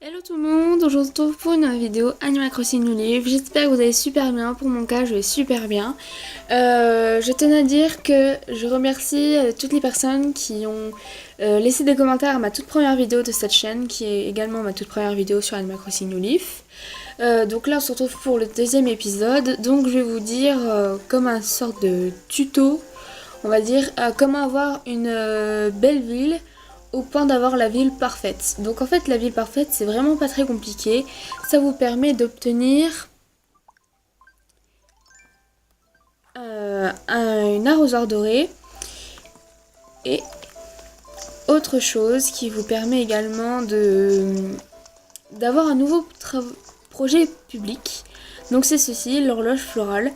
Hello tout le monde, aujourd'hui on se retrouve pour une nouvelle vidéo Animal Crossing New Leaf. J'espère que vous allez super bien, pour mon cas je vais super bien. Je tenais à dire que je remercie toutes les personnes qui ont laissé des commentaires à ma toute première vidéo de cette chaîne, qui est également ma toute première vidéo sur Animal Crossing New Leaf. Donc là on se retrouve pour le deuxième épisode, donc je vais vous dire comme un sorte de tuto, on va dire, comment avoir une belle ville au point d'avoir la ville parfaite. Donc en fait la ville parfaite c'est vraiment pas très compliqué. Ça vous permet d'obtenir une arrosoir doré et autre chose qui vous permet également d'avoir un nouveau projet public. Donc c'est ceci, l'horloge florale.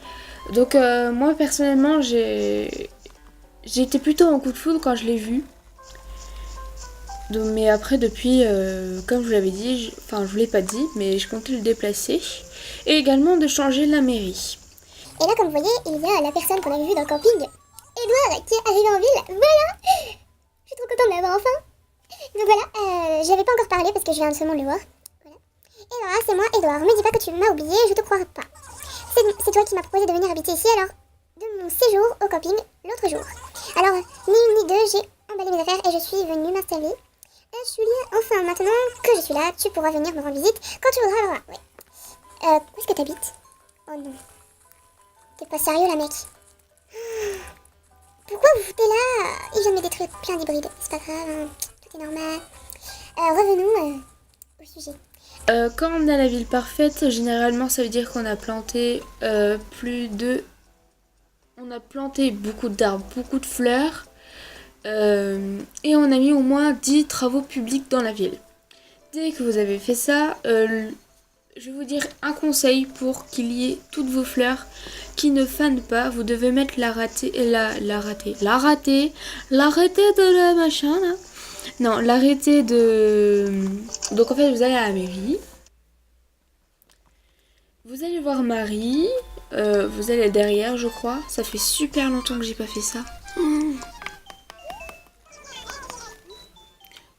Donc moi personnellement j'ai été plutôt en coup de foudre quand je l'ai vu. Donc, mais après depuis, comme je vous l'avais dit, je vous l'ai pas dit, mais je comptais le déplacer. Et également de changer la mairie. Et là, comme vous voyez, il y a la personne qu'on avait vue dans le camping, Edouard, qui est arrivé en ville. Voilà. Je suis trop contente de l'avoir enfin. Donc voilà, j'avais pas encore parlé parce que je viens seulement de le voir. Voilà. Et voilà, c'est moi, Edouard. Me dis pas que tu m'as oublié, je te croirai pas. C'est toi qui m'as proposé de venir habiter ici alors de mon séjour au camping l'autre jour. Alors, ni une ni deux, j'ai emballé mes affaires et je suis venue m'installer. Julie, enfin, maintenant que je suis là, tu pourras venir me rendre visite quand tu voudras. Alors, oui. Où est-ce que t'habites? Oh non. T'es pas sérieux, là, mec? Pourquoi vous foutez là? Il vient de me détruire plein d'hybrides. C'est pas grave, hein. Tout est normal. Revenons au sujet. Quand on a la ville parfaite, généralement ça veut dire qu'on a planté On a planté beaucoup d'arbres, beaucoup de fleurs. Et on a mis au moins 10 travaux publics dans la ville. Dès que vous avez fait ça, je vais vous dire un conseil pour qu'il y ait toutes vos fleurs qui ne fanent pas. Vous devez mettre l'arrêté de la machin là. Non, l'arrêté de... Donc en fait vous allez à la mairie. Vous allez voir Marie. Vous allez derrière je crois. Ça fait super longtemps que j'ai pas fait ça.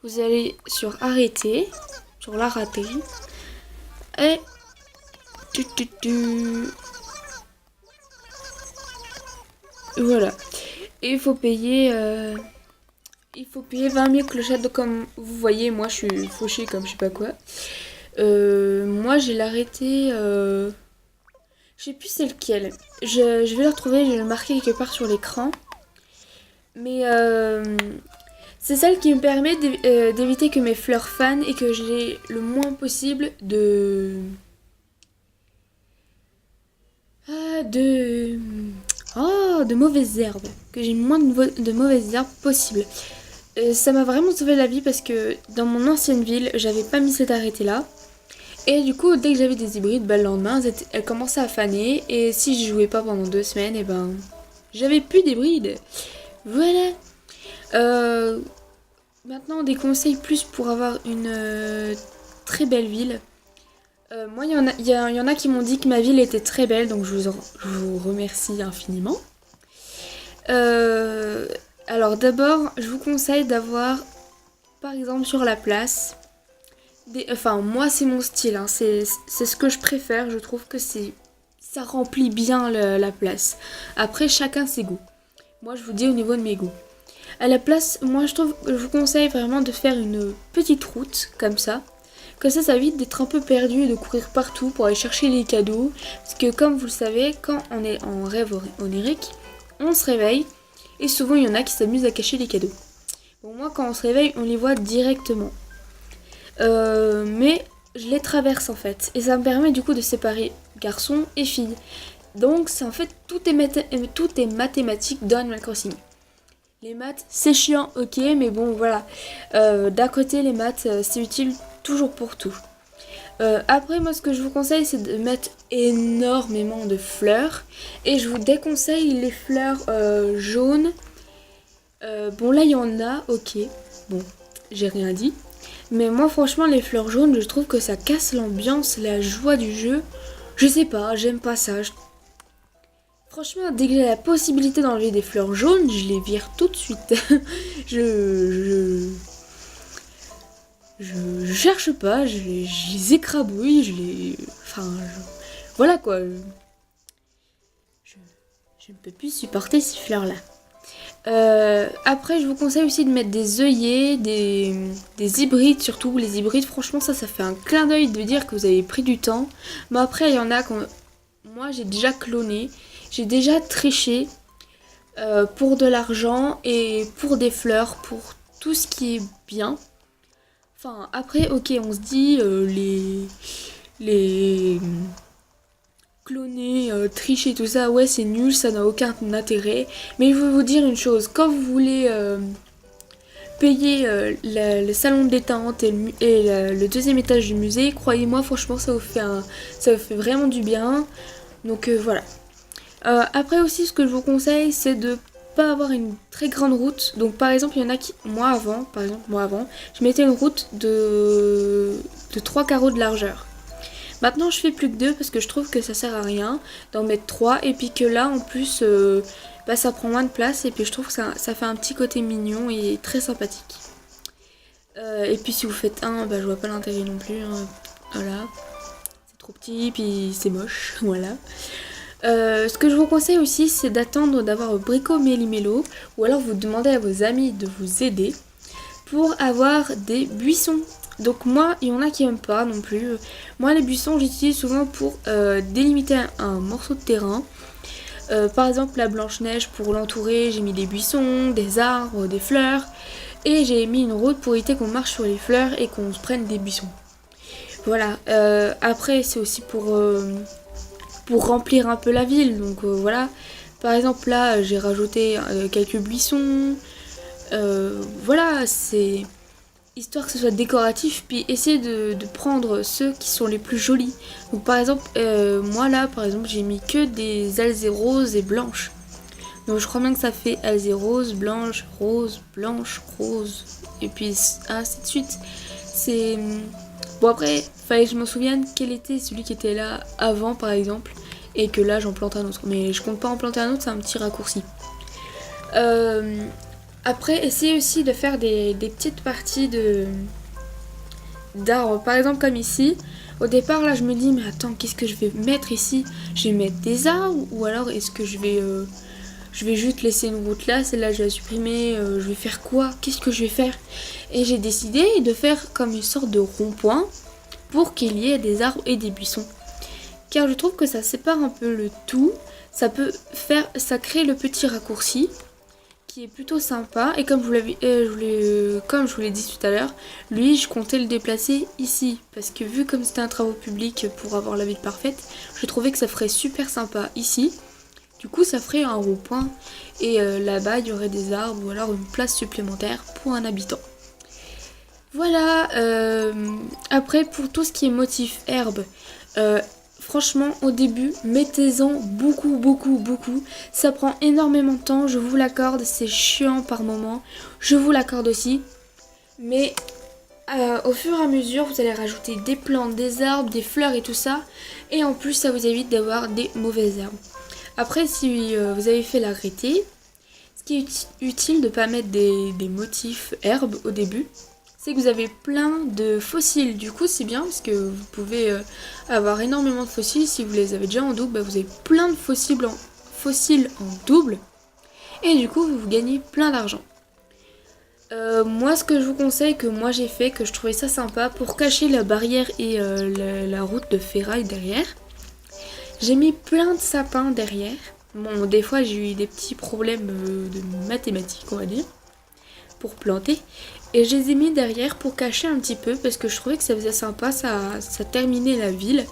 Vous allez sur arrêter, sur la rater, et voilà. Et il faut payer 20 000 clochettes. Donc comme vous voyez, moi je suis fauchée comme je sais pas quoi. Moi j'ai l'arrêté, je sais plus c'est lequel. Je vais le retrouver, je vais le marquer quelque part sur l'écran. Mais c'est celle qui me permet d'éviter que mes fleurs fanent et que j'ai le moins possible de mauvaises herbes. Que j'ai le moins de mauvaises herbes possible. Ça m'a vraiment sauvé la vie parce que dans mon ancienne ville, j'avais pas mis cet arrêté là. Et du coup, dès que j'avais des hybrides, le lendemain, elles commençaient à faner. Et si je jouais pas pendant 2 semaines, et j'avais plus d'hybrides. Voilà. Maintenant, des conseils plus pour avoir une très belle ville. Moi, il y en a qui m'ont dit que ma ville était très belle, donc je vous remercie infiniment. Alors d'abord, je vous conseille d'avoir, par exemple sur la place, moi c'est mon style, hein, c'est ce que je préfère, je trouve que ça remplit bien la place. Après, chacun ses goûts. Moi, je vous dis au niveau de mes goûts. À la place, moi je vous conseille vraiment de faire une petite route comme ça. Comme ça évite d'être un peu perdu et de courir partout pour aller chercher les cadeaux. Parce que comme vous le savez, quand on est en rêve onirique, on se réveille et souvent il y en a qui s'amusent à cacher les cadeaux. Bon, moi quand on se réveille, on les voit directement. Mais je les traverse en fait. Et ça me permet du coup de séparer garçons et filles. Donc c'est en fait tout est mathématique dans Animal Crossing. Les maths, c'est chiant, ok, mais bon, voilà. D'un côté, les maths, c'est utile toujours pour tout. Après, moi, ce que je vous conseille, c'est de mettre énormément de fleurs. Et je vous déconseille les fleurs jaunes. Bon, là, il y en a, ok. Bon, j'ai rien dit. Mais moi, franchement, les fleurs jaunes, je trouve que ça casse l'ambiance, la joie du jeu. Je sais pas, j'aime pas ça. Franchement, dès que j'ai la possibilité d'enlever des fleurs jaunes, je les vire tout de suite. je cherche pas, je les écrabouille, voilà quoi. Je ne peux plus supporter ces fleurs-là. Après, je vous conseille aussi de mettre des œillets, des hybrides surtout. Les hybrides, franchement, ça fait un clin d'œil de dire que vous avez pris du temps. Mais après, il y en a quand moi, j'ai déjà cloné, j'ai déjà triché pour de l'argent et pour des fleurs, pour tout ce qui est bien. Enfin, après, ok, on se dit les cloner, tricher, tout ça, ouais, c'est nul, ça n'a aucun intérêt. Mais je veux vous dire une chose, quand vous voulez payer le salon de détente et le deuxième étage du musée, croyez-moi, franchement, ça vous fait vraiment du bien. Donc voilà. Après aussi, ce que je vous conseille, c'est de pas avoir une très grande route. Donc par exemple, il y en a qui, moi avant, je mettais une route de 3 carreaux de largeur. Maintenant, je fais plus que 2 parce que je trouve que ça sert à rien d'en mettre 3 et puis que là, en plus, ça prend moins de place et puis je trouve que ça fait un petit côté mignon et très sympathique. Et puis si vous faites un, je vois pas l'intérêt non plus. Hein. Voilà, c'est trop petit puis c'est moche, voilà. Ce que je vous conseille aussi, c'est d'attendre d'avoir Brico Méli-Mélo ou alors vous demandez à vos amis de vous aider pour avoir des buissons. Donc moi, il y en a qui aiment pas non plus. Moi, les buissons, j'utilise souvent pour délimiter un morceau de terrain. Par exemple, la Blanche-Neige, pour l'entourer, j'ai mis des buissons, des arbres, des fleurs. Et j'ai mis une route pour éviter qu'on marche sur les fleurs et qu'on se prenne des buissons. Voilà. Après, c'est aussi pour remplir un peu la ville. Donc voilà. Par exemple, là, j'ai rajouté quelques buissons. Voilà, c'est histoire que ce soit décoratif, puis essayer de prendre ceux qui sont les plus jolis. Donc par exemple, moi là, par exemple, j'ai mis que des alzées roses et blanches. Donc je crois bien que ça fait alzée rose, blanche, rose, et puis ainsi de suite. C'est... Bon après, fallait que je me souvienne quel était celui qui était là avant par exemple, et que là j'en plante un autre. Mais je compte pas en planter un autre, c'est un petit raccourci. Après, essayez aussi de faire des petites parties d'arbres. Par exemple, comme ici. Au départ, là, je me dis, mais attends, qu'est-ce que je vais mettre ici? Je vais mettre des arbres ou alors est-ce que je vais juste laisser une route là, celle-là, je vais la supprimer. Je vais faire quoi? Qu'est-ce que je vais faire? Et j'ai décidé de faire comme une sorte de rond-point pour qu'il y ait des arbres et des buissons. Car je trouve que ça sépare un peu le tout. Ça crée le petit raccourci qui est plutôt sympa et comme je vous l'ai dit tout à l'heure, lui je comptais le déplacer ici parce que vu comme c'était un travaux public pour avoir la ville parfaite, je trouvais que ça ferait super sympa ici. Du coup ça ferait un rond-point et là-bas il y aurait des arbres ou alors une place supplémentaire pour un habitant. Voilà, après pour tout ce qui est motif herbe, franchement, au début, mettez-en beaucoup. Ça prend énormément de temps, je vous l'accorde, c'est chiant par moment. Je vous l'accorde aussi. Mais au fur et à mesure, vous allez rajouter des plantes, des arbres, des fleurs et tout ça. Et en plus, ça vous évite d'avoir des mauvaises herbes. Après, si vous avez fait l'arrêté, ce qui est utile de ne pas mettre des motifs herbes au début, c'est que vous avez plein de fossiles. Du coup, c'est bien parce que vous pouvez avoir énormément de fossiles. Si vous les avez déjà en double, vous avez plein de fossiles en double. Et du coup, vous gagnez plein d'argent. Moi, ce que je vous conseille, que moi j'ai fait, que je trouvais ça sympa, pour cacher la barrière et la route de ferraille derrière, j'ai mis plein de sapins derrière. Bon, des fois, j'ai eu des petits problèmes de mathématiques, on va dire, pour planter. Et je les ai mis derrière pour cacher un petit peu parce que je trouvais que ça faisait sympa, ça terminait la ville.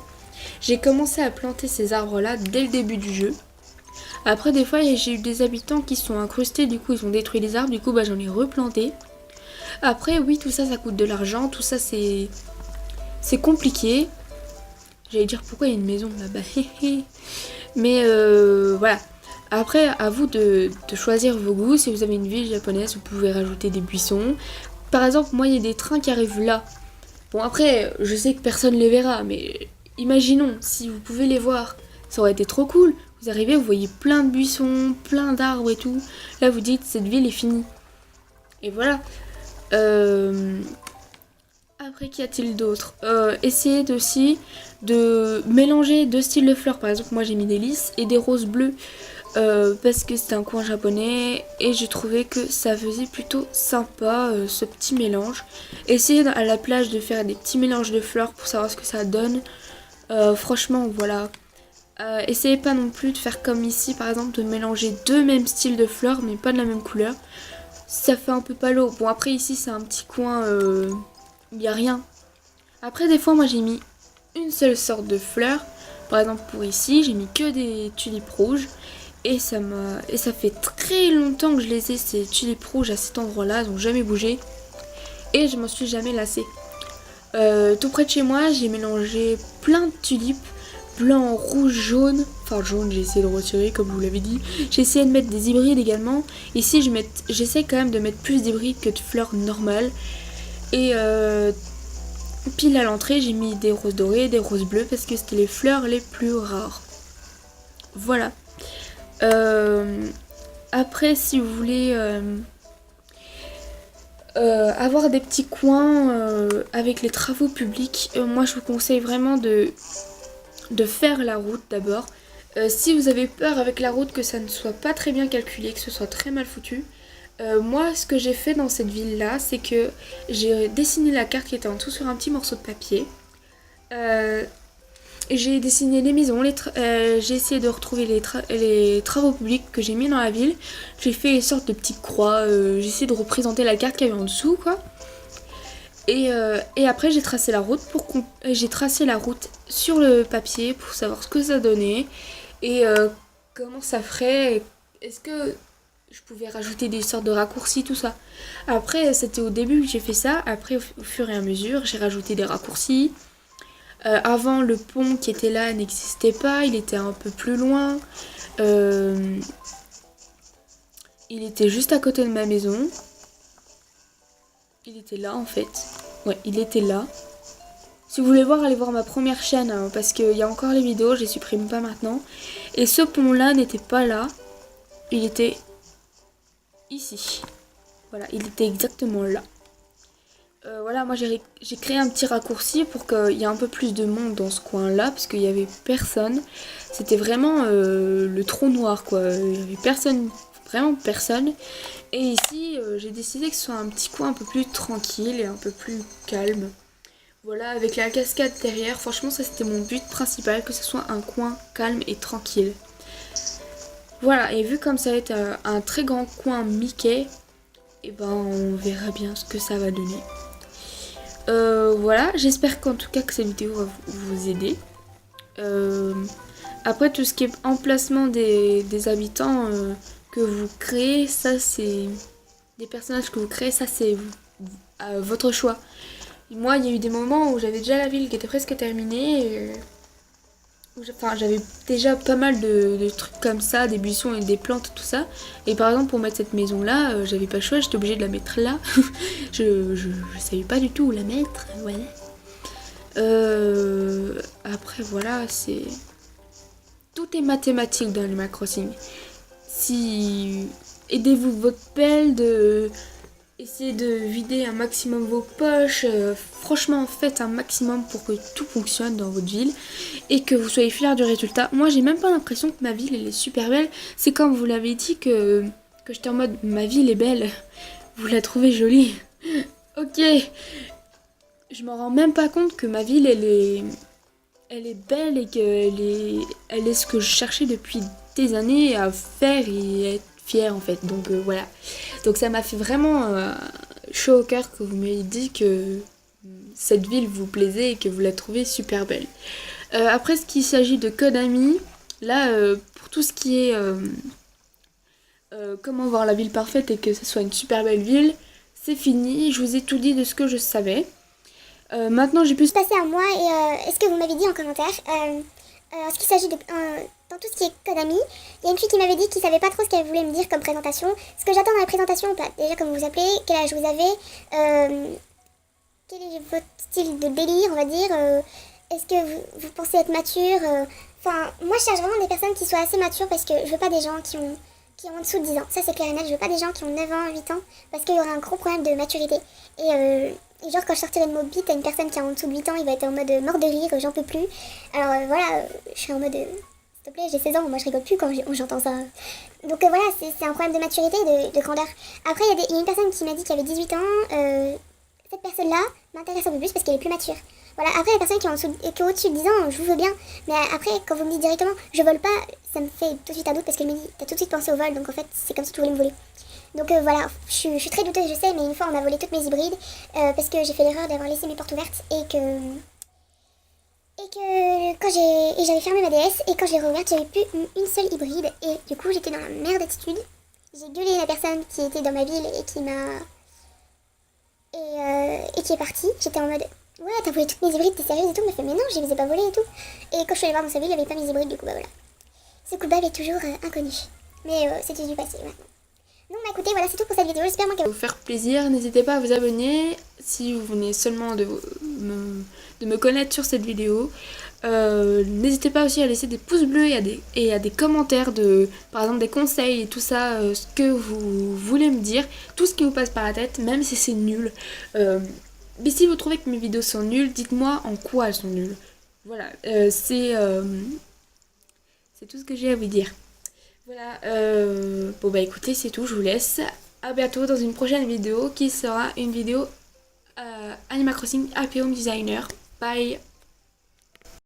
J'ai commencé à planter ces arbres là dès le début du jeu. Après des fois j'ai eu des habitants qui sont incrustés, du coup ils ont détruit les arbres, du coup j'en ai replanté. Après oui tout ça coûte de l'argent, tout ça c'est compliqué. J'allais dire pourquoi il y a une maison là-bas. Mais voilà. Après, à vous de choisir vos goûts. Si vous avez une ville japonaise, vous pouvez rajouter des buissons. Par exemple, moi, il y a des trains qui arrivent là. Bon, après, je sais que personne ne les verra, mais imaginons, si vous pouvez les voir, ça aurait été trop cool. Vous arrivez, vous voyez plein de buissons, plein d'arbres et tout. Là, vous dites, cette ville est finie. Et voilà. Après, qu'y a-t-il d'autre? Essayez aussi de mélanger deux styles de fleurs. Par exemple, moi j'ai mis des lys et des roses bleues parce que c'était un coin japonais et j'ai trouvé que ça faisait plutôt sympa ce petit mélange. Essayez à la plage de faire des petits mélanges de fleurs pour savoir ce que ça donne. Franchement, voilà. Essayez pas non plus de faire comme ici, par exemple, de mélanger deux mêmes styles de fleurs mais pas de la même couleur. Ça fait un peu palo. Bon, après ici c'est un petit coin, il n'y a rien. Après, des fois, moi j'ai mis une seule sorte de fleurs. Par exemple, pour ici, j'ai mis que des tulipes rouges. Et ça fait très longtemps que je les ai, ces tulipes rouges à cet endroit-là. Elles n'ont jamais bougé. Et je m'en suis jamais lassée. Tout près de chez moi, j'ai mélangé plein de tulipes. Blanc, rouge, jaune. Enfin, jaune, j'ai essayé de retirer, comme je vous l'avez dit. J'ai essayé de mettre des hybrides également. Ici, j'essaie quand même de mettre plus d'hybrides que de fleurs normales. Et pile à l'entrée, j'ai mis des roses dorées, des roses bleues, parce que c'était les fleurs les plus rares. Voilà. Après, si vous voulez avoir des petits coins avec les travaux publics, moi je vous conseille vraiment de faire la route d'abord. Si vous avez peur avec la route que ça ne soit pas très bien calculé, que ce soit très mal foutu, moi ce que j'ai fait dans cette ville là, c'est que j'ai dessiné la carte qui était en dessous sur un petit morceau de papier. J'ai dessiné les maisons, j'ai essayé de retrouver les travaux publics que j'ai mis dans la ville. J'ai fait une sorte de petite croix, j'ai essayé de représenter la carte qu'il y avait en dessous quoi. Et après j'ai tracé la route sur le papier pour savoir ce que ça donnait et comment ça ferait. Est-ce que je pouvais rajouter des sortes de raccourcis, tout ça. Après c'était au début que j'ai fait ça, après au fur et à mesure j'ai rajouté des raccourcis. Avant le pont qui était là n'existait pas, il était un peu plus loin. Il était juste à côté de ma maison. Il était là en fait. Ouais, il était là. Si vous voulez voir, allez voir ma première chaîne hein, parce qu'il y a encore les vidéos, je les supprime pas maintenant. Et ce pont là n'était pas là. Il était ici. Voilà, il était exactement là. Voilà, moi j'ai créé un petit raccourci pour qu'il y ait un peu plus de monde dans ce coin-là, parce qu'il n'y avait personne. C'était vraiment le trou noir, quoi. Il n'y avait personne, vraiment personne. Et ici, j'ai décidé que ce soit un petit coin un peu plus tranquille et un peu plus calme. Voilà, avec la cascade derrière, franchement, ça c'était mon but principal, que ce soit un coin calme et tranquille. Voilà, et vu comme ça va être un très grand coin Mickey, et ben on verra bien ce que ça va donner. Voilà, j'espère qu'en tout cas que cette vidéo va vous aider. Après tout ce qui est emplacement des habitants que vous créez, ça c'est des personnages que vous créez, ça c'est votre choix. Moi il y a eu des moments où j'avais déjà la ville qui était presque terminée. Enfin, j'avais déjà pas mal de trucs comme ça, des buissons et des plantes, tout ça. Et par exemple, pour mettre cette maison-là, j'avais pas le choix, j'étais obligée de la mettre là. je savais pas du tout où la mettre, voilà. Après, voilà, c'est... Tout est mathématique dans Animal Crossing. Si... Aidez-vous votre pelle de... Essayez de vider un maximum vos poches, franchement faites un maximum pour que tout fonctionne dans votre ville et que vous soyez fiers du résultat. Moi j'ai même pas l'impression que ma ville elle est super belle, c'est comme vous l'avez dit que j'étais en mode ma ville est belle, vous la trouvez jolie. Ok, je m'en rends même pas compte que ma ville elle est belle et elle est ce que je cherchais depuis des années à faire et être fière en fait, donc voilà. Donc ça m'a fait vraiment chaud au cœur que vous m'ayez dit que cette ville vous plaisait et que vous la trouvez super belle. Après ce qu'il s'agit de Konami, là pour tout ce qui est comment voir la ville parfaite et que ce soit une super belle ville, c'est fini, je vous ai tout dit de ce que je savais. Maintenant j'ai pu passer à moi et est-ce que vous m'avez dit en commentaire ce qu'il s'agit de... dans tout ce qui est Konami, il y a une fille qui m'avait dit qu'il savait pas trop ce qu'elle voulait me dire comme présentation. Ce que j'attends dans la présentation, bah, déjà comme vous appelez, quel âge vous avez, quel est votre style de délire, on va dire, est-ce que vous pensez être mature, enfin, moi je cherche vraiment des personnes qui soient assez matures parce que je veux pas des gens qui ont qui ont en dessous de 10 ans. Ça, c'est clair et net. Je veux pas des gens qui ont 9 ans, 8 ans, parce qu'il y aura un gros problème de maturité. Et genre, quand je sortirai de mon beat à une personne qui a en dessous de 8 ans, il va être en mode mort de rire, j'en peux plus. Alors voilà, je serai en mode s'il te plaît, j'ai 16 ans, moi je rigole plus quand j'entends ça. Donc voilà, c'est un problème de maturité, de grandeur. Après, il y a une personne qui m'a dit qu'elle avait 18 ans. Cette personne-là m'intéresse un peu plus parce qu'elle est plus mature. Voilà, après, les personnes qui ont au-dessus de 10 ans, je vous veux bien. Mais après, quand vous me dites directement, je vole pas, ça me fait tout de suite un doute parce qu'elle me dit, t'as tout de suite pensé au vol, donc en fait, c'est comme si tu voulais me voler. Donc voilà, je suis très douteuse, je sais, mais une fois, on a volé toutes mes hybrides parce que j'ai fait l'erreur d'avoir laissé mes portes ouvertes et quand j'avais fermé ma DS et quand j'ai réouverte, j'avais plus une seule hybride et du coup, j'étais dans la merde d'attitude. J'ai gueulé la personne qui était dans ma ville et qui m'a... Et qui est partie. J'étais en mode, ouais, t'as volé toutes mes hybrides, t'es sérieuse et tout. Elle m'a fait, mais non, je les ai pas volées et tout. Et quand je suis allée voir dans sa ville, il n'y avait pas mes hybrides, du coup, bah voilà. Ce coup de balle est toujours inconnu. Mais c'était du passé maintenant. Donc bah écoutez, voilà, c'est tout pour cette vidéo. J'espère moi qu'elle Vous faire plaisir, n'hésitez pas à vous abonner si vous venez seulement de me connaître sur cette vidéo. N'hésitez pas aussi à laisser des pouces bleus et à des commentaires de, par exemple, des conseils et tout ça, ce que vous voulez me dire, tout ce qui vous passe par la tête, même si c'est nul. Mais si vous trouvez que mes vidéos sont nulles, dites-moi en quoi elles sont nulles. Voilà, c'est tout ce que j'ai à vous dire. Voilà, bon bah écoutez, c'est tout, je vous laisse. À bientôt dans une prochaine vidéo qui sera une vidéo Animal Crossing Happy Home Designer. Bye.